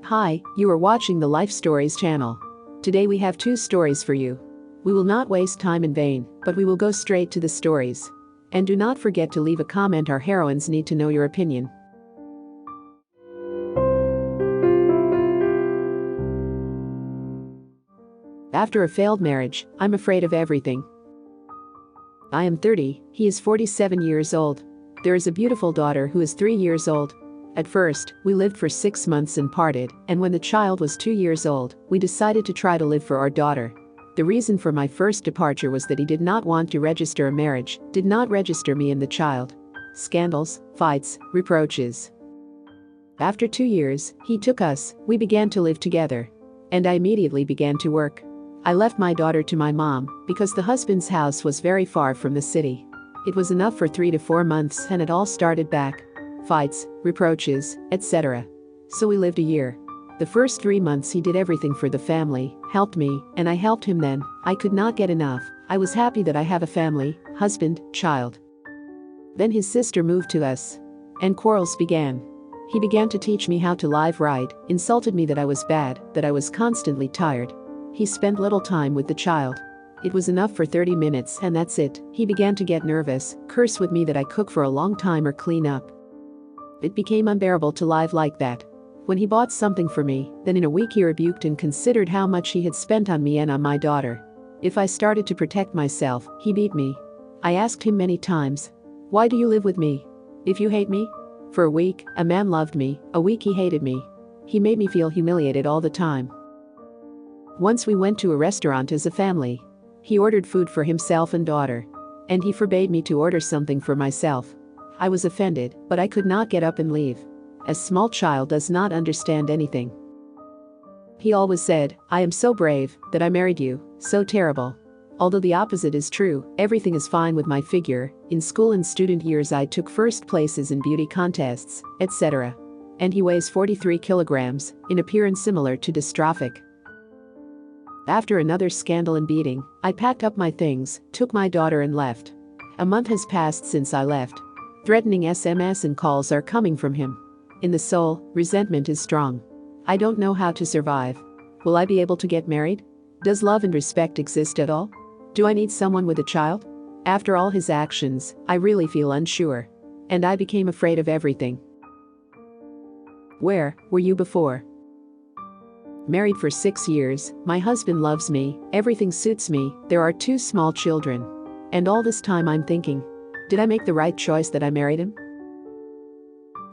Hi, you are watching the Life Stories channel. Today we have two stories for you. We will not waste time in vain, but we will go straight to the stories. And do not forget to leave a comment. Our heroines need to know your opinion. After a failed marriage, I'm afraid of everything. I am 30, he is 47 years old. There is a beautiful daughter who is 3 years old. At first, we lived for 6 months and parted, and when the child was 2 years old, we decided to try to live for our daughter. The reason for my first departure was that he did not want to register a marriage, did not register me and the child. Scandals, fights, reproaches. After 2 years, he took us, we began to live together. And I immediately began to work. I left my daughter to my mom, because the husband's house was very far from the city. It was enough for 3 to 4 months and it all started back. Fights, reproaches, etc. So we lived a year. The first 3 months he did everything for the family, helped me, and I helped him then. I could not get enough. I was happy that I have a family, husband, child. Then his sister moved to us. And quarrels began. He began to teach me how to live right, insulted me that I was bad, that I was constantly tired. He spent little time with the child. It was enough for 30 minutes and that's it. He began to get nervous, curse with me that I cook for a long time or clean up. It became unbearable to live like that. When he bought something for me, then in a week he rebuked and considered how much he had spent on me and on my daughter. If I started to protect myself, he beat me. I asked him many times, "Why do you live with me? If you hate me?" For a week, a man loved me, a week he hated me. He made me feel humiliated all the time. Once we went to a restaurant as a family. He ordered food for himself and daughter. And he forbade me to order something for myself. I was offended, but I could not get up and leave. A small child does not understand anything. He always said, "I am so brave that I married you, so terrible." Although the opposite is true, everything is fine with my figure. In school and student years I took first places in beauty contests, etc. And he weighs 43 kilograms, in appearance similar to dystrophic. After another scandal and beating, I packed up my things, took my daughter and left. A month has passed since I left. Threatening SMS and calls are coming from him. In the soul, resentment is strong. I don't know how to survive. Will I be able to get married? Does love and respect exist at all? Do I need someone with a child? After all his actions, I really feel unsure. And I became afraid of everything. Where were you before? Married for 6 years, my husband loves me, everything suits me, there are 2 small children. And all this time I'm thinking, did I make the right choice that I married him?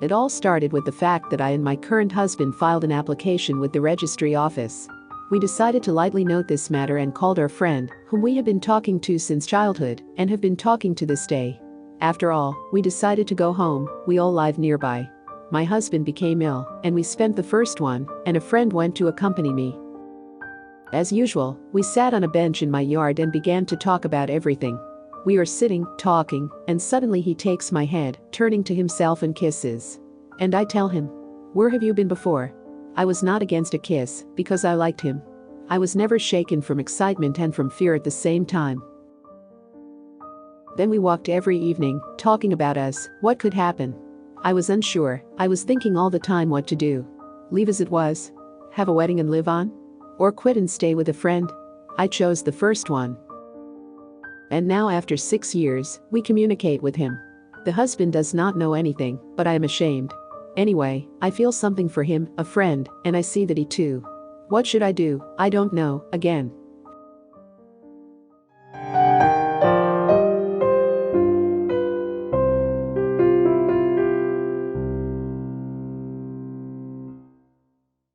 It all started with the fact that I and my current husband filed an application with the registry office. We decided to lightly note this matter and called our friend, whom we have been talking to since childhood, and have been talking to this day. After all, we decided to go home, we all live nearby. My husband became ill, and we spent the first one, and a friend went to accompany me. As usual, we sat on a bench in my yard and began to talk about everything. We are sitting, talking, and suddenly he takes my head, turning to himself and kisses. And I tell him, "Where have you been before?" I was not against a kiss, because I liked him. I was never shaken from excitement and from fear at the same time. Then we walked every evening, talking about us, what could happen. I was unsure, I was thinking all the time what to do. Leave as it was? Have a wedding and live on? Or quit and stay with a friend? I chose the first one. And now after 6 years, we communicate with him. The husband does not know anything, but I am ashamed. Anyway, I feel something for him, a friend, and I see that he too. What should I do? I don't know, again.